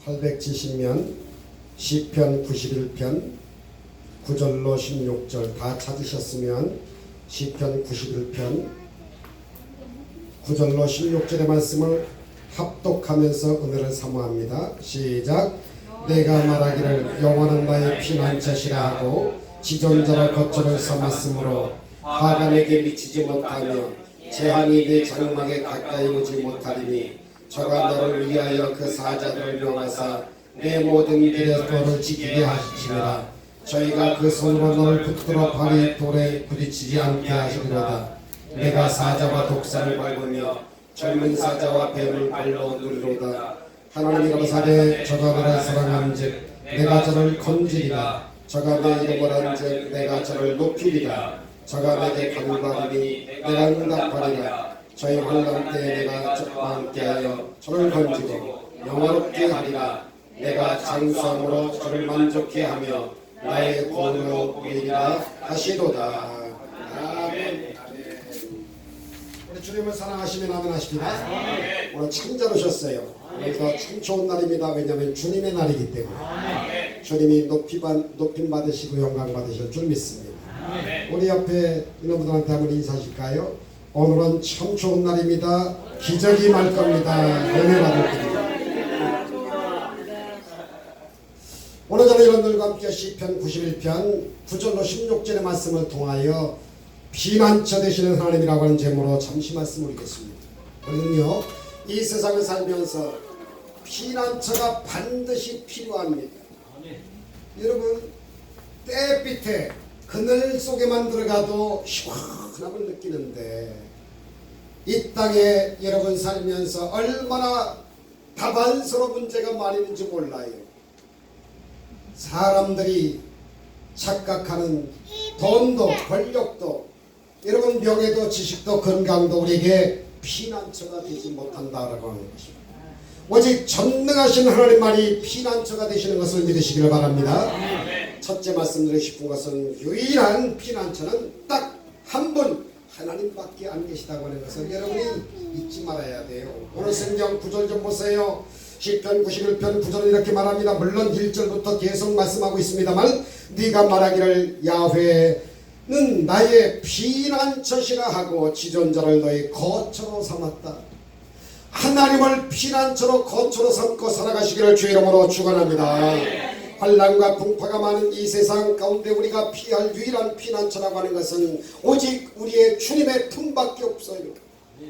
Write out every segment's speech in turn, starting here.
870면 시편 91편 9절로 16절 다 찾으셨으면 시편 91편 9절로 16절의 말씀을 합독하면서 은혜를 사모합니다. 시작. 내가 말하기를 여호와는 나의 피난처시라 하고 지존자로 거처를 삼았으므로 화가 내게 미치지 못하며 재앙이 내 장막에 가까이 오지 못하리니 저가 너를 위하여 그 사자들을 명하사 내 모든 길의 도를 지키게 하시리라. 저희가 그 손으로 너를 붙들어 발이 돌에 부딪히지 않게 하시리로다. 내가 사자와 독사를 밟으며 젊은 사자와 뱀을 발로 누리로다. 하나님이 가로사대 저가 너를 사랑한즉 내가 저를 건지리라. 저가 내 이름을 한즉 내가 저를 높이리라. 저가 내게 간구하리니 내가 응답하리라. 저희 환난 때에 내가 저와 함께하여 저를 건지고 영화롭게 하리라. 내가 장수함으로 저를 만족케 하며 나의 구원으로 보이리라 하시도다. 아멘. 우리 주님을 사랑하시면 아멘하십니다. 오늘 참 잘 오셨어요. 오늘도 참 좋은 날입니다. 왜냐하면 주님의 날이기 때문에 주님이 높임 받으시고 영광 받으실 줄 믿습니다. 우리 옆에 있는 분들한테 한번 인사하실까요? 오늘은 참 좋은 날입니다. 기적이 날 겁니다. 은혜 받을 때입니다. 오늘 저는 여러분들과 함께 시편 91편 9절로 16절의 말씀을 통하여 피난처 되시는 하나님이라고 하는 제목으로 잠시 말씀을 읽겠습니다. 우리는요 이 세상을 살면서 피난처가 반드시 필요합니다. 여러분 때빛에 그늘 속에만 들어가도 시원함을 느끼는데 이 땅에 여러분 살면서 얼마나 다반스러운 문제가 많이 있는지 몰라요. 사람들이 착각하는 돈도 권력도 여러분 명예도 지식도 건강도 우리에게 피난처가 되지 못한다라고 하는 것입니다. 오직 전능하신 하나님만이 피난처가 되시는 것을 믿으시기를 바랍니다. 첫째 말씀드리고 싶은 것은 유일한 피난처는 딱 한 분 하나님밖에 안 계시다고 하는 것을 여러분이 잊지 말아야 돼요. 오늘 성경 9절 좀 보세요. 시편 91편 9절은 이렇게 말합니다. 물론 1절부터 계속 말씀하고 있습니다만 네가 말하기를 야훼는 나의 피난처시라 하고 지존자를 너의 거처로 삼았다. 하나님을 피난처로 거처로 삼고 살아가시기를 주의 이름으로 축원합니다. 환난과 풍파가 많은 이 세상 가운데 우리가 피할 유일한 피난처라고 하는 것은 오직 우리의 주님의 품밖에 없어요.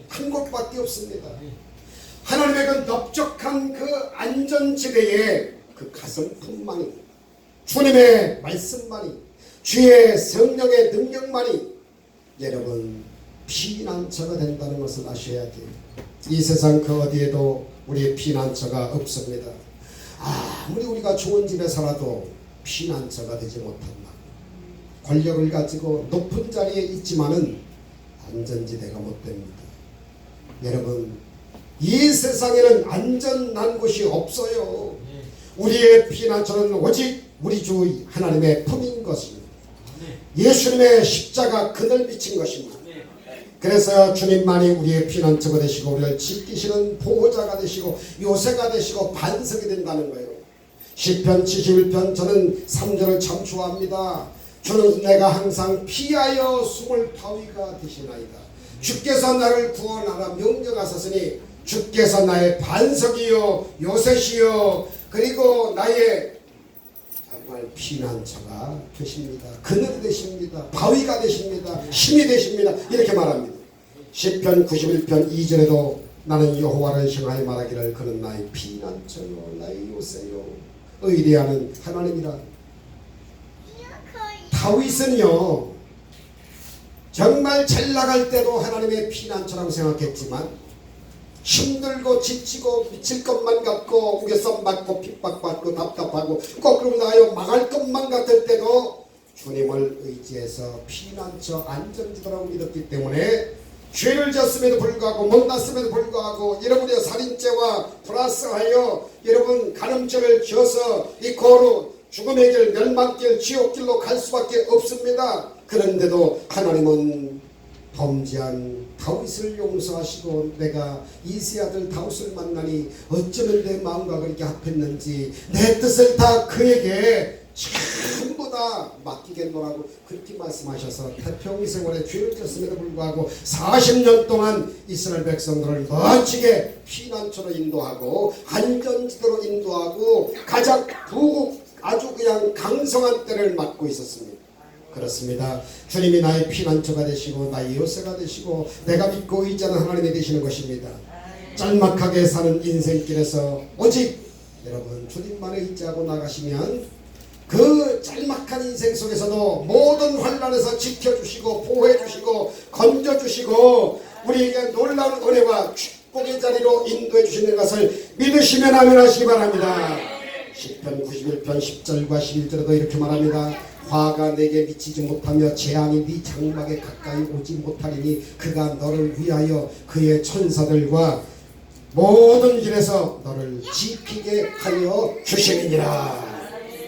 한 곳밖에 없습니다. 하나님의 그 넓적한 그 안전지대에 그 가슴품만이 주님의 말씀만이 주의 성령의 능력만이 여러분 피난처가 된다는 것을 아셔야 돼요. 이 세상 그 어디에도 우리의 피난처가 없습니다. 아무리 우리가 좋은 집에 살아도 피난처가 되지 못한다. 권력을 가지고 높은 자리에 있지만은 안전지대가 못 됩니다. 여러분 이 세상에는 안전한 곳이 없어요. 우리의 피난처는 오직 우리 주 하나님의 품인 것입니다. 예수님의 십자가 그늘 비친 것입니다. 그래서 주님만이 우리의 피난처가 되시고 우리를 지키시는 보호자가 되시고 요새가 되시고 반석이 된다는 거예요. 시편 71편 저는 3절을 참 좋아합니다. 주는 내가 항상 피하여 숨을 바위가 되시나이다. 주께서 나를 구원하라 명령하셨으니 주께서 나의 반석이요 요새시요 그리고 나의 정말 피난처가 되십니다. 그늘이 되십니다. 바위가 되십니다. 힘이 되십니다. 이렇게 말합니다. 시편 91편 2절에도 나는 여호와를 향하여 말하기를 그는 나의 피난처요 나의 요새요 의리하는 하나님이라. 다윗은요 정말 잘 나갈 때도 하나님의 피난처라고 생각했지만 힘들고 지치고 미칠 것만 같고 우겨서 맞고 핍박받고 답답하고 거꾸로 나요 망할 것만 같을 때도 주님을 의지해서 피난처 안전지대라고 믿었기 때문에 죄를 졌음에도 불구하고 못났음에도 불구하고 여러분의 살인죄와 플러스하여 여러분 간음죄를 지어서 이 고로 죽음의 길 멸망길 지옥길로 갈 수밖에 없습니다. 그런데도 하나님은 범죄한 다윗을 용서하시고 내가 이세 아들 다윗을 만나니 어쩌면 내 마음과 그렇게 합했는지 내 뜻을 다 그에게 전부 다 맡기겠노라고 그렇게 말씀하셔서 태평 생활에 죄를 졌음에도 불구하고 40년 동안 이스라엘 백성들을 멋지게 피난처로 인도하고 안전지대로 인도하고 가장 부국 아주 그냥 강성한 때를 맡고 있었습니다. 그렇습니다. 주님이 나의 피난처가 되시고 나의 요새가 되시고 내가 믿고 의지하는 하나님이 되시는 것입니다. 짤막하게 사는 인생길에서 오직 여러분 주님만을 의지하고 나가시면 그 짤막한 인생 속에서도 모든 환난에서 지켜주시고 보호해주시고 건져주시고 우리에게 놀라운 은혜와 축복의 자리로 인도해 주시는 것을 믿으시면 아멘 하시기 바랍니다. 시편 91편 10절과 11절에도 이렇게 말합니다. 화가 내게 미치지 못하며 재앙이 네 장막에 가까이 오지 못하리니 그가 너를 위하여 그의 천사들과 모든 길에서 너를 지키게 하여 주시느니라.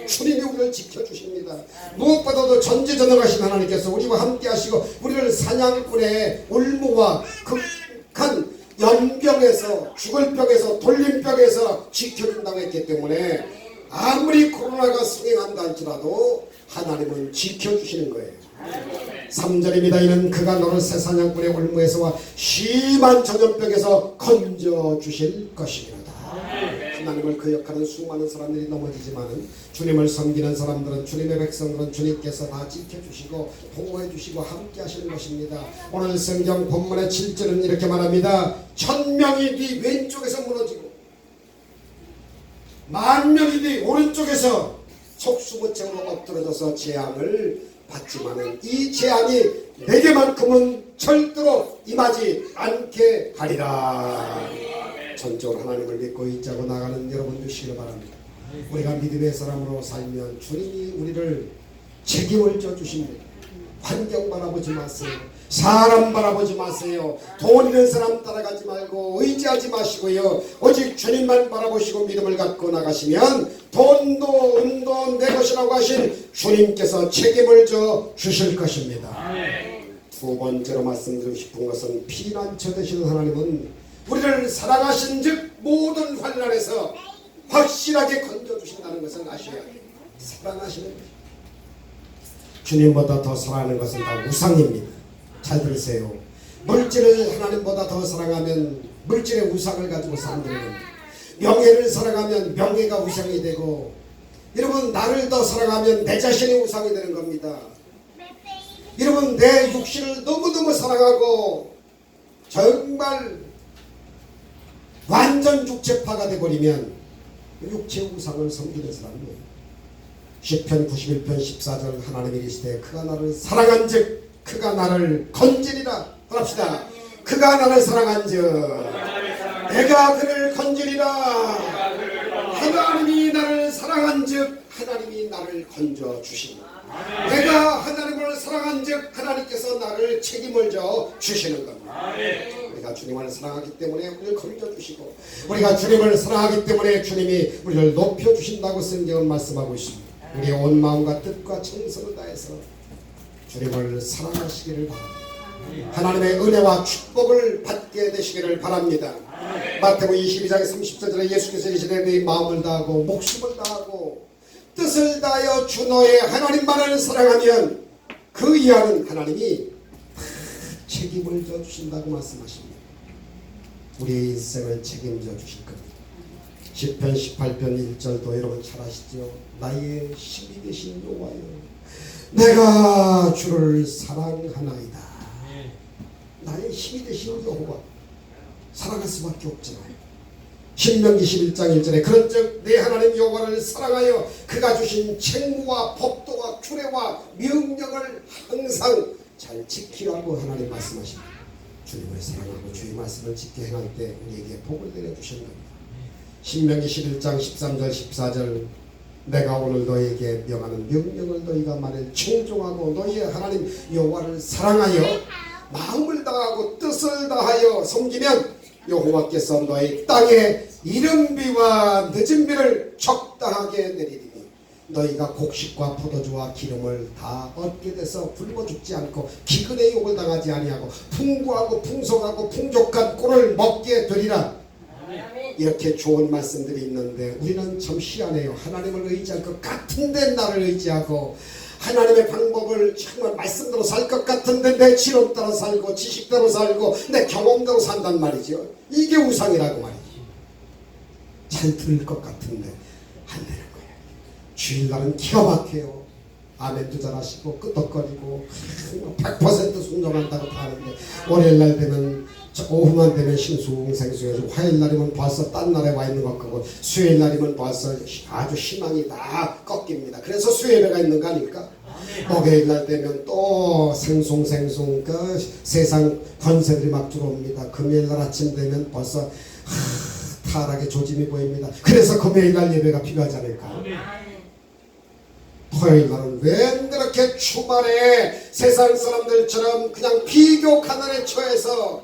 주님이 우리를 지켜주십니다. 무엇보다도 전지전능하신 하나님께서 우리와 함께 하시고 우리를 사냥꾼의 올무와 극한 연병에서 죽을 병에서 돌림병에서 지켜준다고 했기 때문에 아무리 코로나가 승행한다 할지라도 하나님은 지켜주시는 거예요. 3절입니다. 이는 그가 너를 새 사냥꾼의 올무에서와 심한 전염병에서 건져주실 것이니라. 하나님을 거역하는 수많은 사람들이 넘어지지만 주님을 섬기는 사람들은 주님의 백성들은 주님께서 다 지켜주시고 보호해주시고 함께 하시는 것입니다. 오늘 성경 본문의 7절은 이렇게 말합니다. 1000명이 네 왼쪽에서 무너지고 10,000명이 네 오른쪽에서 속수무책으로 엎드러져서 재앙을 받지만은 이 재앙이 내게만큼은 절대로 임하지 않게 하리라. 전적으로 하나님을 믿고 의지하고 나가는 여러분 되시기를 바랍니다. 우리가 믿음의 사람으로 살면 주님이 우리를 책임을 져주십니다. 환경 바라보지 마세요. 사람 바라보지 마세요. 돈 있는 사람 따라가지 말고 의지하지 마시고요. 오직 주님만 바라보시고 믿음을 갖고 나가시면 돈도 은도 내 것이라고 하신 주님께서 책임을 져 주실 것입니다. 두 번째로 말씀드리고 싶은 것은 피난처 되시는 하나님은 우리를 사랑하신 즉 모든 환난에서 확실하게 건져주신다는 것을 아셔야 돼요. 사랑하시는 것입니다. 주님보다 더 사랑하는 것은 다 우상입니다. 잘 들으세요. 물질을 하나님보다 더 사랑하면 물질의 우상을 가지고 사람들은 겁니다. 명예를 사랑하면 명예가 우상이 되고 여러분 나를 더 사랑하면 내 자신이 우상이 되는 겁니다. 여러분 내 육신을 너무너무 사랑하고 정말 완전 육체파가 되어버리면 육체 우상을 섬기는 사람이에요. 시편 91편 14절 하나님이 이르시되 그가 나를 사랑한즉 그가 나를 건지리라. 합시다. 그가 나를 사랑한즉 내가 그를 건지리라. 하나님이 나를 사랑한즉 하나님이 나를 건져 주십니다. 내가 하나님을 사랑한즉 하나님께서 나를 책임을 져 주시는 겁니다. 우리가 주님을 사랑하기 때문에 우리를 건져 주시고 우리가 주님을 사랑하기 때문에 주님이 우리를 높여 주신다고 성경은 말씀하고 있습니다. 우리의 온 마음과 뜻과 정성을 다해서 주님을 사랑하시기를 바랍니다. 하나님의 은혜와 축복을 받게 되시기를 바랍니다. 마태복음 22장 30절에 예수께서 이르시되 네 마음을 다하고 목숨을 다하고 뜻을 다하여 주 너의 하나님만을 사랑하면 그 이하는 하나님이 책임을 져 주신다고 말씀하십니다. 우리의 인생을 책임져 주실 겁니다. 시편 18편 1절도 여러분 잘 아시죠? 나의 힘이 되신 여호와여 내가 주를 사랑하나이다. 나의 힘이 되신 여호와 사랑할 수밖에 없잖아요. 신명기 11장 1절에 그런즉 내 하나님 여호와를 사랑하여 그가 주신 책무와 법도와 규례와 명령을 항상 잘 지키라고 하나님 말씀하십니다. 주님을 사랑하고 주의 말씀을 지켜 행할 때 우리에게 복을 내려주신 겁니다. 신명기 11장 13절 14절 내가 오늘 너에게 명하는 명령을 너희가 만일 청종하고 너희의 하나님 여호와를 사랑하여 마음을 다하고 뜻을 다하여 섬기면 여호와께서 너희 땅에 이른비와 늦은비를 적당하게 내리리니 너희가 곡식과 포도주와 기름을 다 얻게 돼서 굶어 죽지 않고 기근의 욕을 당하지 아니하고 풍부하고 풍성하고 풍족한 꿀을 먹게 되리라. 이렇게 좋은 말씀들이 있는데 우리는 참 희한해요. 하나님을 의지할 것 같은데 나를 의지하고 하나님의 방법을 정말 말씀대로 살 것 같은데 내 지론 따라 살고 지식대로 살고 내 경험대로 산단 말이죠. 이게 우상이라고 말이죠. 잘 들을 것 같은데 안 되는 거예요. 주일날은 기가 막혀요. 아멘도 잘하시고 끄덕거리고 100% 순종한다고 다 하는데 월요일날 되면 오후만 되면 싱숭생숭해지고 화요일날이면 벌써 딴 나라에 와 있는 것 같고 수요일날이면 벌써 아주 희망이 다 꺾입니다. 그래서 수요일에가 있는 거 아닙니까? 목요일날 되면 또 생숭생숭 그 세상 권세들이 막 들어옵니다. 금요일날 아침 되면 벌써 타락의 조짐이 보입니다. 그래서 금요일날 예배가 필요하지 않을까? 토요일날은 왜 그렇게 주말에 세상 사람들처럼 그냥 비교 가난에 처해서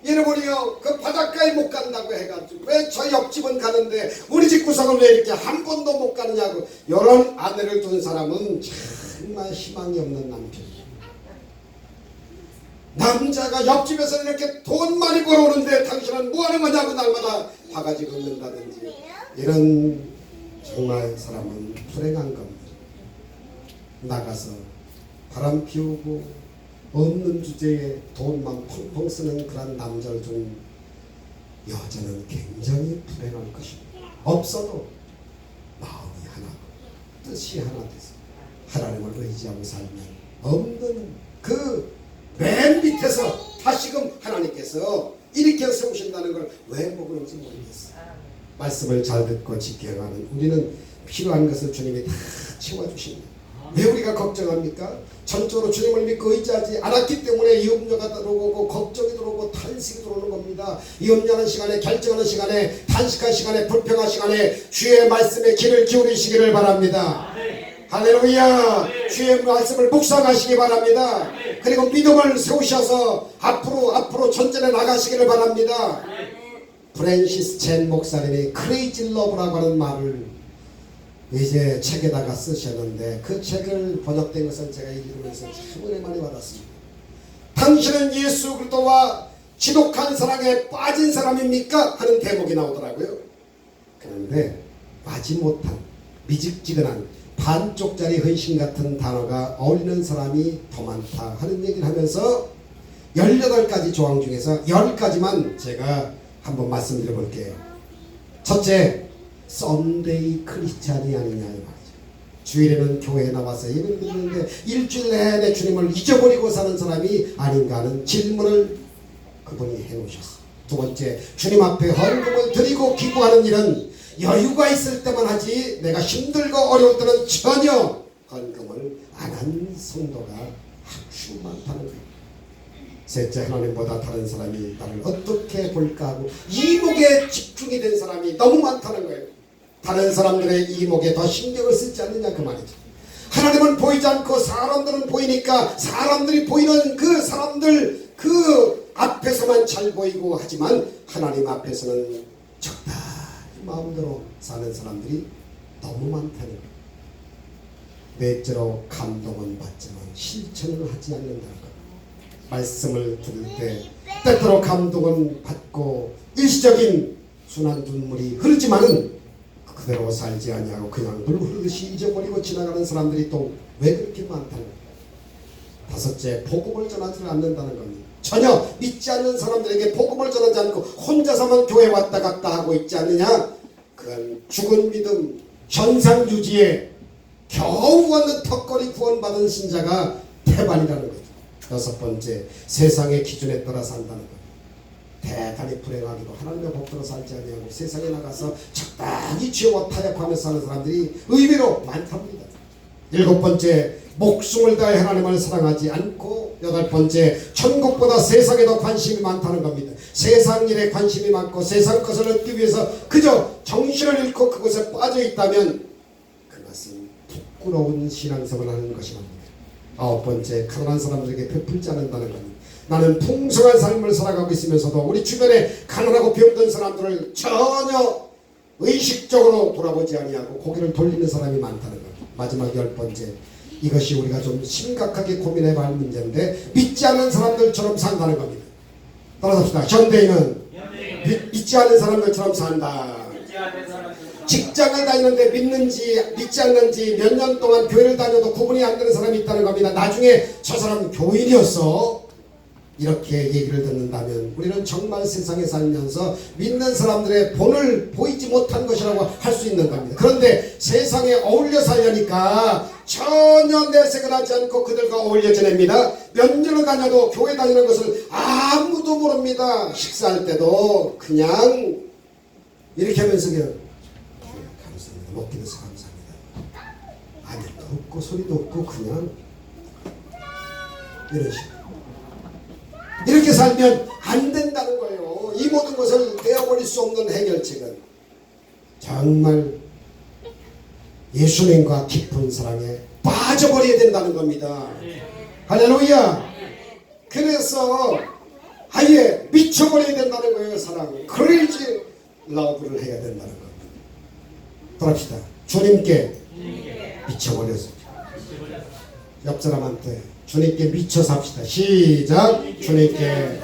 여러분이요 그 바닷가에 못 간다고 해가지고 왜 저 옆집은 가는데 우리 집 구석은 왜 이렇게 한 번도 못 가느냐고 이런 아내를 둔 사람은 정말 희망이 없는 남편이에요. 남자가 옆집에서 이렇게 돈 많이 벌어오는데 당신은 뭐하는 거냐고 날마다 바가지 긁는다든지 이런 정말 사람은 불행한 겁니다. 나가서 바람 피우고 없는 주제에 돈만 펑펑 쓰는 그런 남자를 둔 여자는 굉장히 불행할 것입니다. 없어도 마음이 하나, 뜻이 하나 돼서 하나님을 의지하고 살면 없는 그 맨 밑에서 다시금 하나님께서 일으켜 세우신다는 걸 왜 모르는지 모르겠어요. 말씀을 잘 듣고 지켜가는 우리는 필요한 것을 주님이 다 채워주십니다. 왜 우리가 걱정합니까? 전적으로 주님을 믿고 의지하지 않았기 때문에 이 염려가 들어오고 걱정이 들어오고 탄식이 들어오는 겁니다. 이 염려하는 시간에 결정하는 시간에 단식한 시간에 불평한 시간에 주의 말씀에 귀를 기울이시기를 바랍니다. 할렐루야. 주의 말씀을 묵상하시기 바랍니다. 그리고 믿음을 세우셔서 앞으로 전진해 나가시기를 바랍니다. 프랜시스 젠 목사님이 크레이지 러브라고 하는 말을 이제 책에다가 쓰셨는데 그 책을 번역된 것은 제가 읽으면서 참 은혜 많이 받았습니다. 당신은 예수 그리스도와 지독한 사랑에 빠진 사람입니까? 하는 대목이 나오더라고요. 그런데 빠지 못한 미직지근한 반쪽짜리 헌신 같은 단어가 어울리는 사람이 더 많다 하는 얘기를 하면서 18가지 조항 중에서 10가지만 제가 한번 말씀드려 볼게요. 첫째, 썬데이 크리스찬이 아니냐 이 말이죠. 주일에는 교회에 나와서 예배를 드리는데 일주일 내내 주님을 잊어버리고 사는 사람이 아닌가 하는 질문을 그분이 해놓으셨어요. 두 번째, 주님 앞에 헌금을 드리고 기부하는 일은 여유가 있을 때만 하지 내가 힘들고 어려울 때는 전혀 헌금을 안 한 성도가 아주 많다는 거예요. 셋째, 하나님보다 다른 사람이 나를 어떻게 볼까 하고 이목에 집중이 된 사람이 너무 많다는 거예요. 다른 사람들의 이목에 더 신경을 쓰지 않느냐 그 말이죠. 하나님은 보이지 않고 사람들은 보이니까 사람들이 보이는 그 사람들 그 앞에서만 잘 보이고 하지만 하나님 앞에서는 적당히 마음대로 사는 사람들이 너무 많다는 거예요. 넷째로, 감동은 받지만 실천을 하지 않는다는 거예요. 말씀을 들을 때 때때로 감동은 받고 일시적인 순한 눈물이 흐르지만은 그대로 살지 아니하고 그냥 물 흐르듯이 잊어버리고 지나가는 사람들이 또 왜 그렇게 많다는 거예요. 다섯째, 복음을 전하지 않는다는 겁니다. 전혀 믿지 않는 사람들에게 복음을 전하지 않고 혼자서만 교회 왔다 갔다 하고 있지 않느냐? 그건 죽은 믿음, 현상 유지에 겨우 얻는 턱걸이 구원받은 신자가 태반이라는 거죠. 여섯 번째, 세상의 기준에 따라 산다는 거예요. 대단히 불행하기도 하나님의 복대로 살지 아니하고 세상에 나가서 적당히 죄와 타협하며 사는 사람들이 의외로 많답니다. 일곱 번째, 목숨을 다해 하나님을 사랑하지 않고 여덟 번째, 천국보다 세상에 더 관심이 많다는 겁니다. 세상 일에 관심이 많고 세상 것을 얻기 위해서 그저 정신을 잃고 그것에 빠져 있다면 그것은 부끄러운 신앙생활을 하는 것이 아닙니다. 아홉 번째, 가난한 사람들에게 베풀지 않는다는 겁니다. 나는 풍성한 삶을 살아가고 있으면서도 우리 주변에 가난하고 병든 사람들을 전혀 의식적으로 돌아보지 아니하고 고개를 돌리는 사람이 많다는 겁니다. 마지막 10번째, 이것이 우리가 좀 심각하게 고민해봐야 할 문제인데 믿지 않는 사람들처럼 산다는 겁니다. 따라합시다. 현대인은 믿지 않는 사람들처럼 산다. 직장을 다니는데 믿는지 믿지 않는지 몇 년 동안 교회를 다녀도 구분이 안 되는 사람이 있다는 겁니다. 나중에 저 사람은 교인이었어. 이렇게 얘기를 듣는다면 우리는 정말 세상에 살면서 믿는 사람들의 본을 보이지 못한 것이라고 할 수 있는 겁니다. 그런데 세상에 어울려 살려니까 전혀 내색을 하지 않고 그들과 어울려 지냅니다. 몇 년을 다녀도 교회 다니는 것을 아무도 모릅니다. 식사할 때도 그냥 이렇게 하면서 그냥 감사합니다. 먹기 돼서 감사합니다. 아무도 없고 소리도 없고 그냥 이런 식으로 이렇게 살면 안 된다는 거예요. 이 모든 것을 떼어버릴 수 없는 해결책은 정말 예수님과 깊은 사랑에 빠져버려야 된다는 겁니다. 할렐루야. 그래서 아예 미쳐버려야 된다는 거예요. 사랑 크레이지 러브를 해야 된다는 겁니다. 돌아갑시다. 주님께 미쳐버려서 옆 사람한테 주님께 미쳐 삽시다. 시작. 주님께.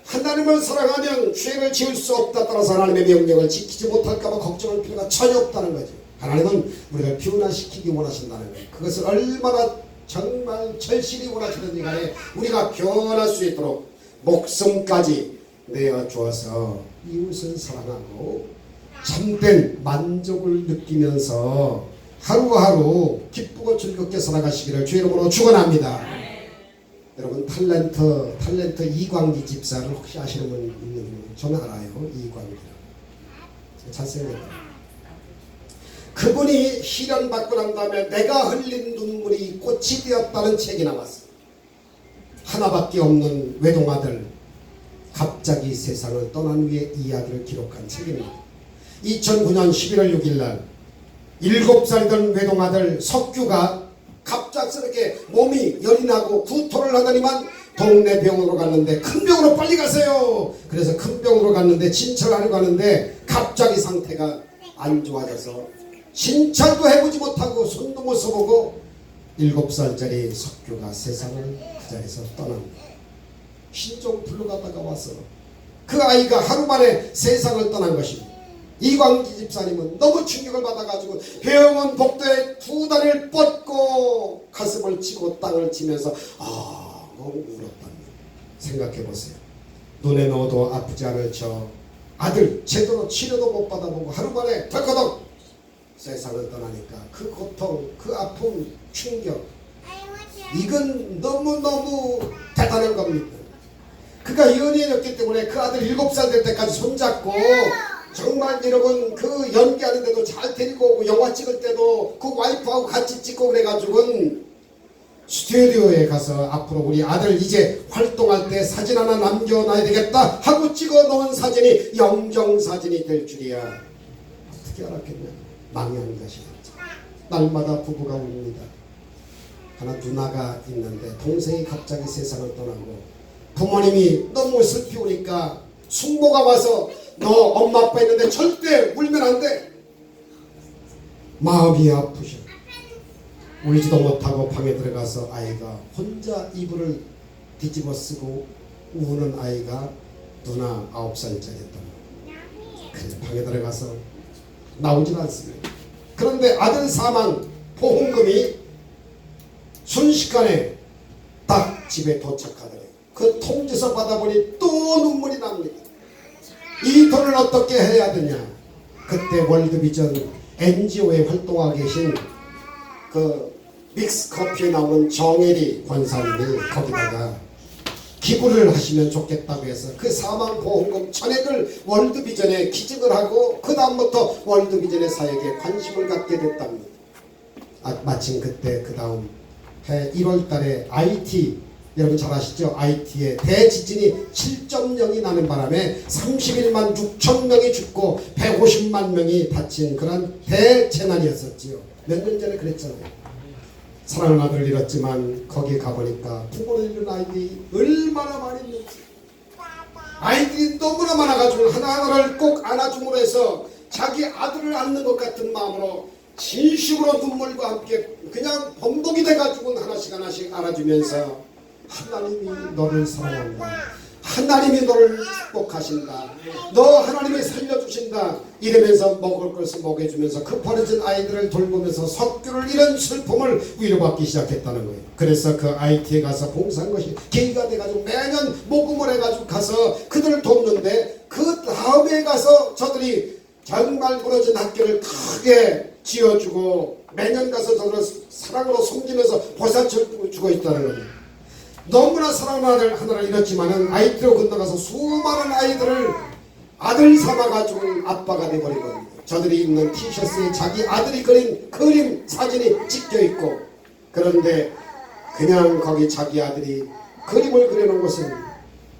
하나님을 사랑하면 죄를 지을 수 없다. 따라서 하나님의 명령을 지키지 못할까봐 걱정할 필요가 전혀 없다는 거죠. 하나님은 우리를 변화시키기 원하신다는 거예요. 그것을 얼마나 정말 절실히 원하시든지 간에 우리가 변할 수 있도록 목숨까지 내어주어서 이웃을 사랑하고 참된 만족을 느끼면서 하루하루 기쁘고 즐겁게 살아가시기를 주의 이름으로 축원합니다. 여러분 탤런트 이광기 집사를 혹시 아시는 분 있는 분? 저는 알아요. 이광기 잘생겼다. 그분이 시련받고 난 다음에 내가 흘린 눈물이 꽃이 되었다는 책이 나왔어요. 하나밖에 없는 외동아들 갑자기 세상을 떠난 후의 이야기를 기록한 책입니다. 2009년 11월 6일 날 7살 된 외동아들 석규가 갑작스럽게 몸이 열이 나고 구토를 하더니만 동네 병원으로 갔는데 큰 병으로 빨리 가세요. 그래서 큰 병으로 갔는데 진찰하러 가는데 갑자기 상태가 안 좋아져서 진찰도 해보지 못하고 손도 못 써보고 7살짜리 석규가 세상을 그 자리에서 떠납니다. 신종 불러가다가 와서 그 아이가 하루 만에 세상을 떠난 것입니다. 이광기 집사님은 너무 충격을 받아가지고 병원 복도에 2다리를 뻗고 가슴을 치고 땅을 치면서 너무 울었답니다. 생각해보세요. 눈에 넣어도 아프지 않을 저 아들 제대로 치료도 못 받아보고 하루 만에 덜커덕 세상을 떠나니까 그 고통, 그 아픔, 충격 이건 너무너무 대단한 겁니다. 그가 연예인이었기 때문에 그 아들 7살 될 때까지 손잡고 정말 여러분 그 연기하는데도 잘 데리고 오고 영화 찍을 때도 그 와이프하고 같이 찍고 그래가지고는 스튜디오에 가서 앞으로 우리 아들 이제 활동할 때 사진 하나 남겨놔야 되겠다 하고 찍어 놓은 사진이 영정사진이 될 줄이야. 어떻게 알았겠냐. 망연자실. 날마다 부부가 웁니다. 하나 누나가 있는데 동생이 갑자기 세상을 떠나고 부모님이 너무 슬피 우니까 숙모가 와서 너 엄마 아빠 있는데 절대 울면 안 돼. 마음이 아프셔. 울지도 못하고 방에 들어가서 아이가 혼자 이불을 뒤집어 쓰고 우는 아이가 누나 9살짜리였다. 그래서 방에 들어가서 나오진 않습니다. 그런데 아들 사망 보험금이 순식간에 딱 집에 도착하더래요. 그 통지서 받아보니 또 눈물이 납니다. 이 돈을 어떻게 해야 되냐. 그때 월드비전 NGO에 활동하고 계신 그 믹스커피에 나오는 정혜리 권사님이 거기다가 기부를 하시면 좋겠다고 해서 그 사망보험금 전액을 월드비전에 기증을 하고 그 다음부터 월드비전의 사역에 관심을 갖게 됐답니다. 마침 그때 그 다음 해 1월 달에 IT 여러분 잘 아시죠? IT에 대지진이 7.0이 나는 바람에 31만 6천 명이 죽고 150만 명이 다친 그런 대재난이었었지요. 몇 년 전에 그랬잖아요. 사랑하는 아들을 잃었지만 거기에 가보니까 부모를 잃은 아이들이 얼마나 많이 있는지 아이들이 너무나 많아가지고 하나하나를 꼭 안아줌으로 해서 자기 아들을 안는 것 같은 마음으로 진심으로 눈물과 함께 그냥 번복이 돼가지고 하나씩 하나씩 알아주면서 하나님이 너를 사랑한다. 하나님이 너를 축복하신다. 너 하나님이 살려주신다. 이러면서 먹을 것을 먹여주면서 그 버려진 아이들을 돌보면서 석규를 잃은 슬픔을 위로받기 시작했다는 거예요. 그래서 그 IT에 가서 봉사한 것이 계기가 돼가지고 매년 모금을 해가지고 가서 그들을 돕는데 그 다음에 가서 저들이 정말 무너진 학교를 크게 지어주고 매년 가서 저들을 사랑으로 섬기면서 보살펴주고 있다는 거예요. 너무나 사랑하는 아들 하나를 잃었지만은 IT로 건너가서 수많은 아이들을 아들 삼아가지고 아빠가 돼버리거든요. 저들이 입는 티셔츠에 자기 아들이 그린 그림 사진이 찍혀있고, 그런데 그냥 거기 자기 아들이 그림을 그려놓은 것은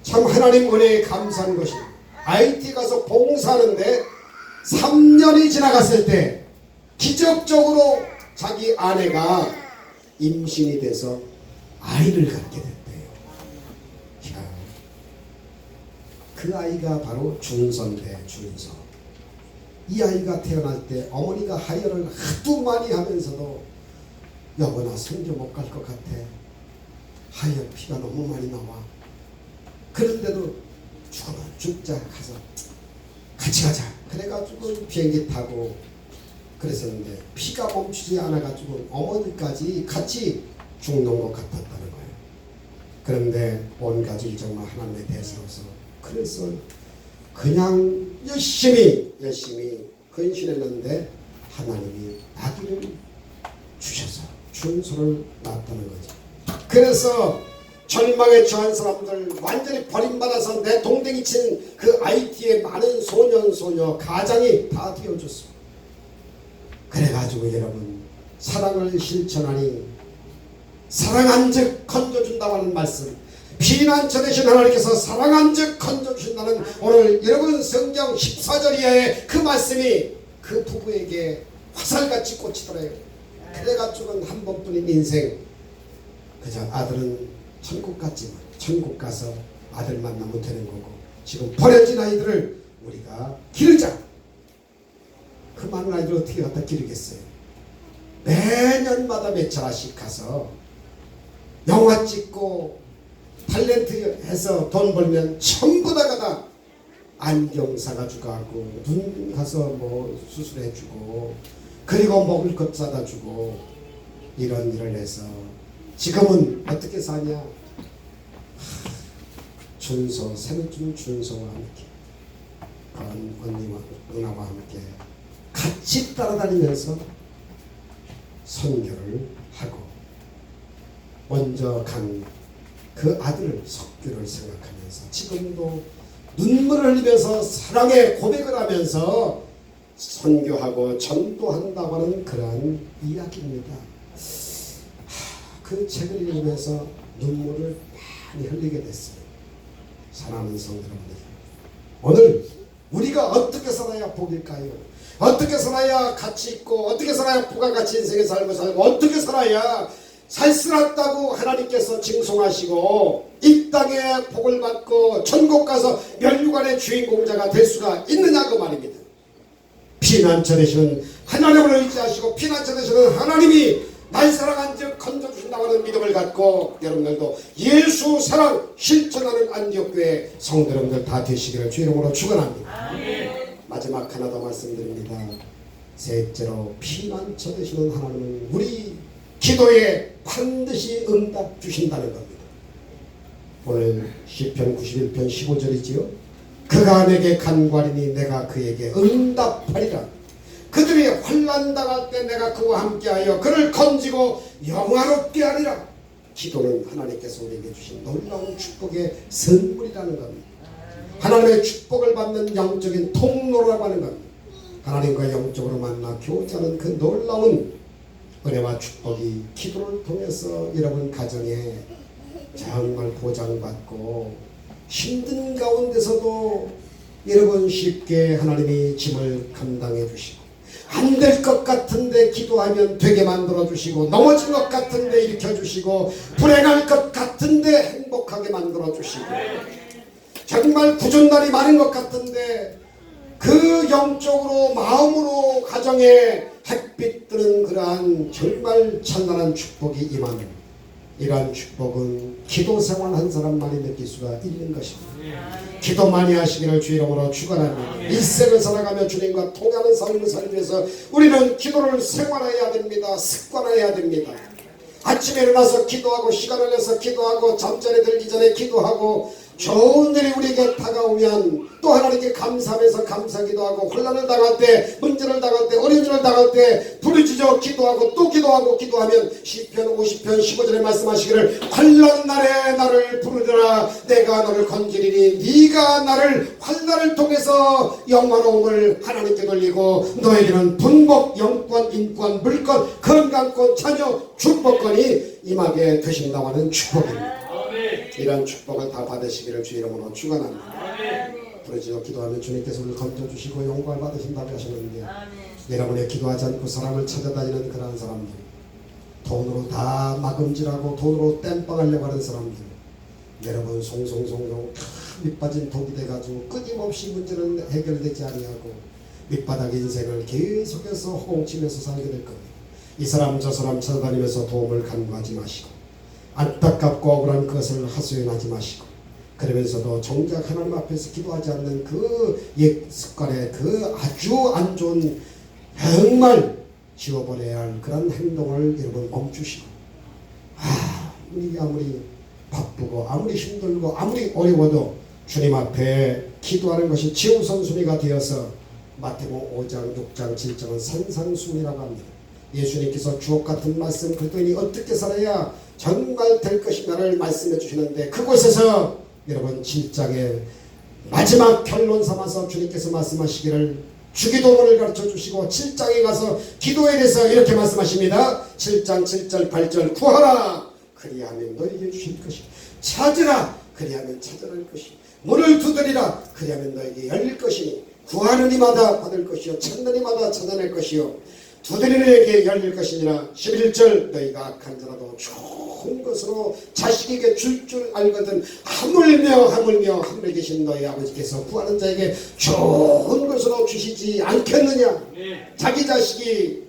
참 하나님 은혜에 감사한 것입니다. IT 가서 봉사하는데 3년이 지나갔을 때 기적적으로 자기 아내가 임신이 돼서 아이를 갖게 됐대요. 그 아이가 바로 준서인데, 준서. 이 아이가 태어날 때 어머니가 하혈을 하도 많이 하면서도 여보 나 성교 못 갈 것 같아. 하혈 피가 너무 많이 나와. 그런데도 죽으면 죽자 가서 같이 가자. 그래가지고 비행기 타고 그랬었는데 피가 멈추지 않아가지고 어머니까지 같이 죽는 것 같았다는 거예요. 그런데 온 가족이 정말 하나님의 대사로서 그래서 그냥 열심히 헌신했는데 하나님이 아기를 주셔서 준소를 낳았다는 거죠. 그래서 절망에 처한 사람들, 완전히 버림받아서 내 동댕이 친 그 IT의 많은 소녀 가장이 다 되어줬습니다. 그래가지고 여러분, 사랑을 실천하니 사랑한 즉 건져준다고 하는 말씀, 피난처 되신 하나님께서 사랑한 즉 건져주신다는 오늘 여러분 성경 14절 이하의 그 말씀이 그 부부에게 화살같이 꽂히더래요. 그래가지고는 한 번뿐인 인생, 그저 아들은 천국 갔지만 천국 가서 아들 만나면 되는 거고, 지금 버려진 아이들을 우리가 기르자. 그 많은 아이들 어떻게 갖다 기르겠어요? 매년마다 몇 차례씩 가서 영화 찍고 탤런트 해서 돈 벌면 전부 다가 안경 사가지고 가고, 눈 가서 뭐 수술해주고, 그리고 먹을 것 사다 주고, 이런 일을 해서 지금은 어떻게 사냐? 준서, 새로운 준서와 함께, 언니와 누나와 함께 같이 따라다니면서 선교를 하고, 먼저 간 그 아들을, 석규를 생각하면서 지금도 눈물을 흘리면서 사랑의 고백을 하면서 선교하고 전도한다고 하는 그러한 이야기입니다. 그 책을 읽으면서 눈물을 많이 흘리게 됐어요. 사랑하는 성도 여러분들, 오늘 우리가 어떻게 살아야 복일까요? 어떻게 살아야 가치 있고, 어떻게 살아야 부가가치 인생에 살고 어떻게 살아야 살쓸었다고 하나님께서 징송하시고 이 땅에 복을 받고 천국 가서 멸류관의 주인공자가 될 수가 있느냐 그 말입니다. 피난처 되시는 하나님을 의지하시고 피난처 되시는 하나님이 날 사랑한 즉 건져주신다고 하는 믿음을 갖고 여러분들도 예수 사랑 실천하는 안디옥교회 성도 여러분들 다 되시기를 주 이름으로 축원합니다. 마지막 하나 더 말씀드립니다. 셋째로, 피난처 되시는 하나님은 우리 기도에 반드시 응답 주신다는 겁니다. 오늘 시편 91편 15절이지요. 그가 내게 간구하리니 내가 그에게 응답하리라. 그들이 환난 당할 때 내가 그와 함께하여 그를 건지고 영화롭게 하리라. 기도는 하나님께서 우리에게 주신 놀라운 축복의 선물이라는 겁니다. 하나님의 축복을 받는 영적인 통로라고 하는 겁니다. 하나님과 영적으로 만나 교제하는 그 놀라운 은혜와 축복이 기도를 통해서 여러분 가정에 정말 보장받고, 힘든 가운데서도 여러분 쉽게 하나님이 짐을 감당해 주시고, 안 될 것 같은데 기도하면 되게 만들어 주시고, 넘어질 것 같은데 일으켜 주시고, 불행할 것 같은데 행복하게 만들어 주시고, 정말 구준날이 많은 것 같은데 그 영적으로 마음으로 가정에 햇빛 뜨는 그러한 정말 찬란한 축복이 임하는 이러한 축복은 기도 생활한 사람만이 느낄 수가 있는 것입니다. 기도 많이 하시기를 주 이름으로 축원합니다. 일생을 살아가며 주님과 통하는 삶을 살기 위해서 우리는 기도를 생활해야 됩니다. 습관해야 됩니다. 아침에 일어나서 기도하고 시간을 내서 기도하고 잠자리 들기 전에 기도하고 좋은 일이 우리에게 다가오면 또 하나님께 감사하면서 감사기도 하고 혼란을 당할 때 문제를 당할 때 어려운 일을 당할 때 부르짖어 기도하고 또 기도하고 기도하면 시편 50편 15절에 말씀하시기를 환난 날에 나를 부르더라 내가 너를 건지리니 네가 나를 환난을 통해서 영화로움을 하나님께 돌리고 너에게는 분복 영권 인권 물권 건강권 자녀 축복권이 임하게 되신다고 하는 축복입니다. 이런 축복을 다 받으시기를 주 이름으로 축원합니다. 부르짖어 기도하면 주님께서 우리를 건져주시고 영광을 받으신다고 하셨는데 여러분의 기도하지 않고 사람을 찾아다니는 그러한 사람들, 돈으로 다 막음질하고 돈으로 땜빵하려고 하는 사람들, 여러분 송송송송 밑빠진 독이 돼가지고 끊임없이 문제는 해결되지 아니하고 밑바닥 인생을 계속해서 허공치면서 살게 될 겁니다. 이 사람 저 사람 찾아다니면서 도움을 간구하지 마시고 안타깝고 억울한 것을 하소연하지 마시고 그러면서도 정작 하나님 앞에서 기도하지 않는 그 옛 습관에 그 아주 안 좋은 정말 지워버려야 할 그런 행동을 여러분 멈추시고 우리 아무리 바쁘고 아무리 힘들고 아무리 어려워도 주님 앞에 기도하는 것이 최우선순위가 되어서 마태복음 5장 6장 7장은 산상순이라고 합니다. 예수님께서 주옥같은 말씀 그랬더니 어떻게 살아야 정말 될 것인가를 말씀해 주시는데 그곳에서 여러분 7장의 마지막 결론 삼아서 주님께서 말씀하시기를 주기도문을 가르쳐 주시고 7장에 가서 기도에 대해서 이렇게 말씀하십니다. 7장 7절 8절 구하라 그리하면 너에게 주실 것이요 찾으라 그리하면 찾아낼 것이요 문을 두드리라 그리하면 너에게 열릴 것이니 구하는 이마다 받을 것이요 찾는 이마다 찾아낼 것이요 두드리는 이에게 열릴 것이니라. 11절 너희가 악한 자라도 좋은 것으로 자식에게 줄 알거든 하물며 하늘에 계신 너희 아버지께서 구하는 자에게 좋은 것으로 주시지 않겠느냐. 자기 자식이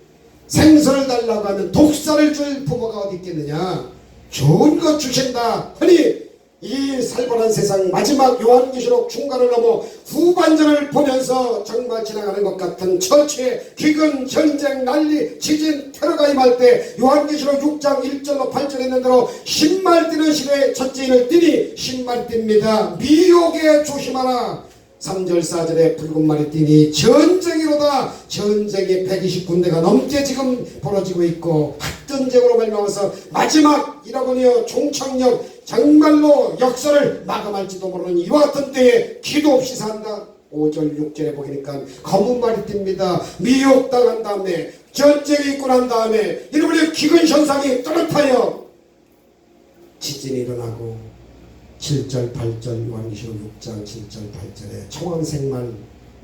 생선을 달라고 하면 독사를 줄 부모가 어디 있겠느냐. 좋은 것 주신다 하니 이 살벌한 세상 마지막 요한계시록 중간을 넘어 후반전을 보면서 정말 지나가는 것 같은 처치에 기근, 전쟁, 난리, 지진, 테러가 임할 때 요한계시록 6장 1절로 8절에 있는 대로 신말 뛰는 시대에 첫째인을 뛰니 신말 뜁니다. 미혹에 조심하라. 3절 4절에 붉은 말이 뛰니 전쟁이로다. 전쟁이 120군데가 넘게 지금 벌어지고 있고核전쟁으로 말미암아서 마지막 이라고니요 종착역 정말로 역사를 마감할지도 모르는 이와 같은 때에 기도 없이 산다. 5절 6절에 보니까 검은 말이 뜁니다. 미혹당한 다음에 전쟁이 있고 난 다음에 여러분의 기근현상이 또렷하여 지진이 일어나고 7절 8절 요한계시록 6장 7절 8절에 청황생말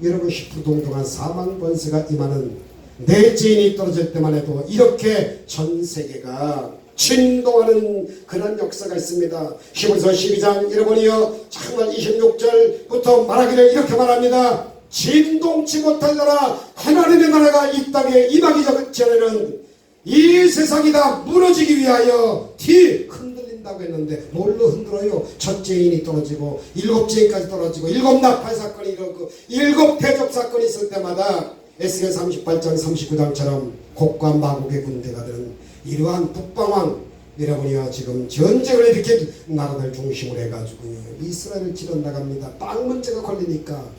여러분 10분 동안 사망 권세가 임하는 뇌지인이 떨어질 때만 해도 이렇게 전 세계가 진동하는 그런 역사가 있습니다. 히브리서 12장 여러분이요 정말 26절부터 말하기를 이렇게 말합니다. 진동치 못할 나라 하나님의 나라가 이 땅에 임하기 전에는 이 세상이 다 무너지기 위하여 흔들린다고 했는데 뭘로 흔들어요? 첫째인이 떨어지고 7째인까지 떨어지고 7나팔 사건이 일어나고 7 대접 사건이 있을 때마다 에스겔 38장 39장처럼 곡과 마곡의 군대가 되는 이러한 북방왕 여러분이요 지금 전쟁을 이렇게 나라를 중심으로 해가지고요 이스라엘을 치러 나갑니다. 빵 문제가 걸리니까.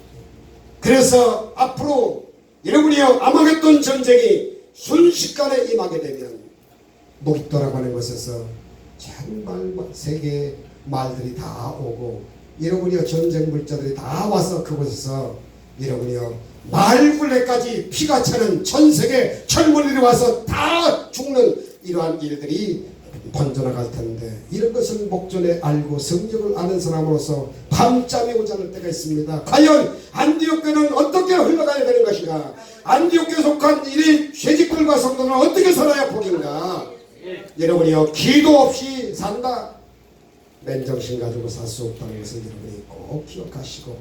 그래서 앞으로 여러분이요 아마겟돈 전쟁이 순식간에 임하게 되면 무기또라고 하는 곳에서 정말 세계 말들이 다 오고 여러분이요 전쟁 물자들이 다 와서 그곳에서 여러분이요 말굴레까지 피가 차는 전세계 젊은이들이 와서 다 죽는 이러한 일들이 번져나갈 텐데 이런 것을 목전에 알고 성경을 아는 사람으로서 밤잠이 오지 않을 때가 있습니다. 과연 안디옥교는 어떻게 흘러가야 되는 것인가. 안디옥교에 속한 이 죄직들과 성도는 어떻게 살아야 복인가. 여러분이요 기도 없이 산다 맨정신 가지고 살 수 없다는 것을 여러분이 꼭 기억하시고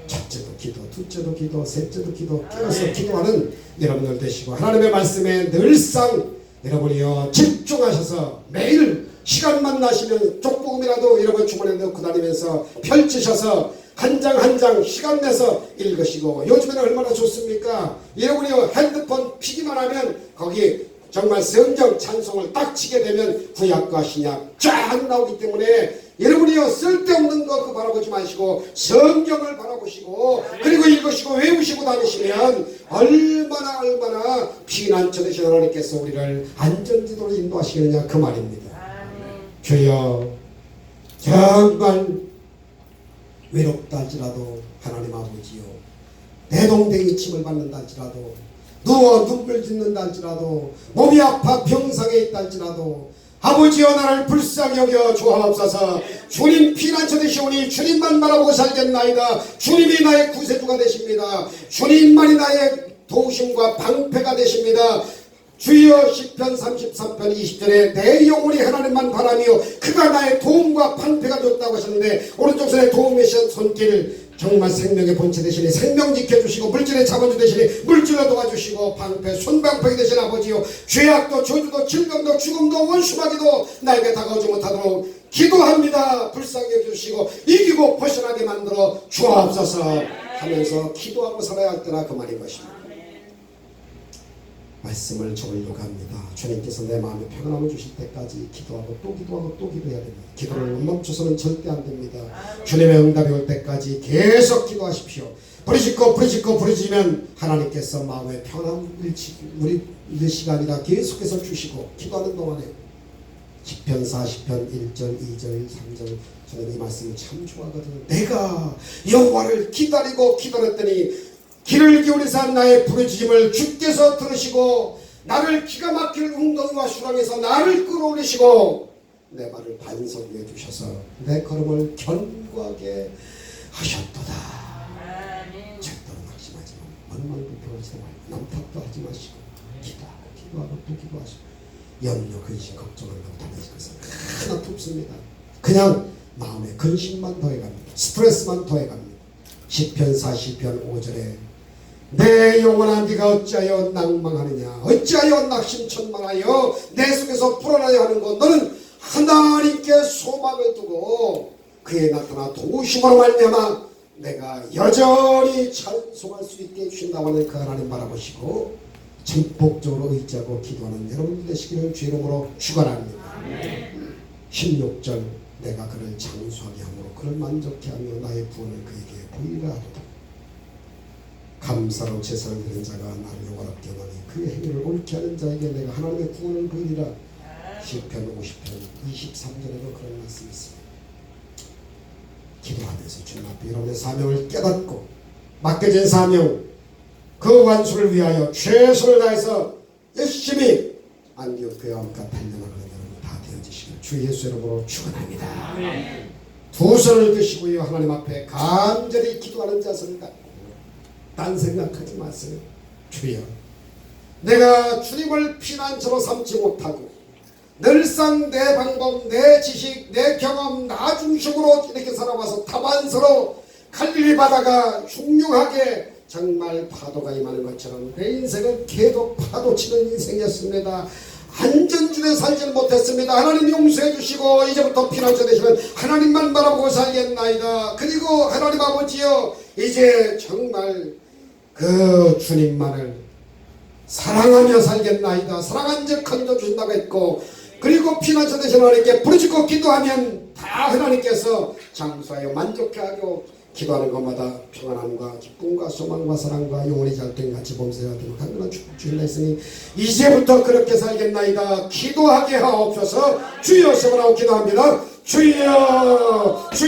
첫째도 기도, 둘째도 기도, 셋째도 기도, 깨어서 기도하는 여러분들 되시고 하나님의 말씀에 늘상 여러분이요 집중하셔서 매일 시간만 나시면 쪽부금이라도 여러분 주머니에 넣고 다니면서 펼치셔서 한 장 한 장 시간 내서 읽으시고 요즘에는 얼마나 좋습니까? 여러분이요 핸드폰 피기만 하면 거기 정말 성경 찬송을 딱 치게 되면 구약과 신약 쫙 나오기 때문에 여러분이요 쓸데없는 거 그거 바라보지 마시고 성경을 바라보시고 그리고 읽으시고 외우시고 다니시면 얼마나 피난처 되신 하나님께서 우리를 안전지도로 인도하시겠느냐 그 말입니다. 주여 정말 외롭다 할지라도 하나님 아버지요 내 동댕이 침을 받는다 할지라도 누워 눈물 짓는다 할지라도 몸이 아파 병상에 있다 할지라도 아버지여 나를 불쌍히 여겨 주옵소서. 주님 피난처 되시오니 주님만 바라보고 살겠나이다. 주님이 나의 구세주가 되십니다. 주님만이 나의 도우심과 방패가 되십니다. 주여 시편 33편 20절에 내 영혼이 하나님만 바라며 그가 나의 도움과 방패가 되었다고 하셨는데 오른쪽 손에 도움의 손길 정말 생명의 본체 되시니 생명 지켜주시고 물질의 자본주 되시니 물질로 도와주시고 방패 손방패가 되신 아버지요 죄악도 저주도 질병도 죽음도 원수마귀도 나에게 다가오지 못하도록 기도합니다. 불쌍히 여겨주시고 이기고 벗어나게 만들어 주옵소서 하면서 기도하고 살아야 할 때나 그 말인 것입니다. 말씀을 적으려고 합니다. 주님께서 내 마음에 평안함을 주실 때까지 기도하고 또 기도하고 또 기도해야 됩니다. 기도를 멈춰서는 절대 안 됩니다. 주님의 응답이 올 때까지 계속 기도하십시오. 부르짖으면 하나님께서 마음의 평안함을 우리 시간이라 계속해서 주시고 기도하는 동안에 시편 40편 1절 2절 3절 저는 이 말씀을 참 좋아하거든요. 내가 여호와를 기다리고 기다렸더니 귀를 기울이사 나의 부르짖음을 주께서 들으시고 나를 기가 막힐 웅덩이와 수렁에서 나를 끌어올리시고 내 발을 반석 위에 두셔서 내 걸음을 견고하게 하셨도다. 절대로 낙심하지 말고 만만 불평하지 말고 남 탓도 하지 마시고 기도하고 또 기도하시고 염려 근심 걱정을 하고 다니실 것은 하나도 없습니다. 그냥 마음에 근심만 더해갑니다. 스트레스만 더해갑니다. 시편 40편 5절에 내 영혼아 네가 어찌하여 낭망하느냐 어찌하여 낙심천만하여 내 속에서 불안하여 하는 것 너는 하나님께 소망을 두고 그에 나타나 도우심으로 말미암아 내가 여전히 찬송할 수 있게 해주신다고 하는 그 하나님 바라보시고 전폭적으로 의지하고 기도하는 여러분들 되시기를 주 이름으로 축원합니다. 16절 내가 그를 장수하게 하므로 그를 만족케 하며 나의 구원을 그에게 보이라 하도다. 감사로 제사를 드린 자가 나를 영화롭게 하니 그의 행위를 옳게 하는 자에게 내가 하나님의 구원을 보이리라. 시편 50편 23절에도 그런 말씀이 있습니다. 기도하면서 주님 앞에 여러분의 사명을 깨닫고 맡겨진 사명 그 완수를 위하여 최선을 다해서 열심히 안디옥 교회와 함께 달려나가는 여러분 다 되어지시길 주 예수 이름으로 축원합니다. 두 손을 드시고요 하나님 앞에 간절히 기도하는 자세를 갖고 딴 생각하지 마세요. 주여 내가 주님을 피난처로 삼지 못하고 늘상 내 방법, 내 지식, 내 경험, 나 중심으로 이렇게 살아와서 다반서로 갈릴리 바다가 흉흉하게 정말 파도가 임하는 것처럼 내 인생은 계속 파도치는 인생이었습니다. 안전지대에 살지는 못했습니다. 하나님 용서해 주시고 이제부터 피난처 되시면 하나님만 바라보고 살겠나이다. 그리고 하나님 아버지여 이제 정말 그 주님만을 사랑하며 살겠나이다. 사랑한 즉 건져 주신다고 했고 그리고 피난처 되신 하나님께 부르짖고 기도하면 다 하나님께서 장수하여 만족해 하고 기도하는 것마다 평안함과 기쁨과 소망과 사랑과 영원히 잘된 같이 범사와 되는 강건한 축복 주신다 했으니 이제부터 그렇게 살겠나이다. 기도하게 하옵소서. 주여 세번하고 기도합니다. 주여 주여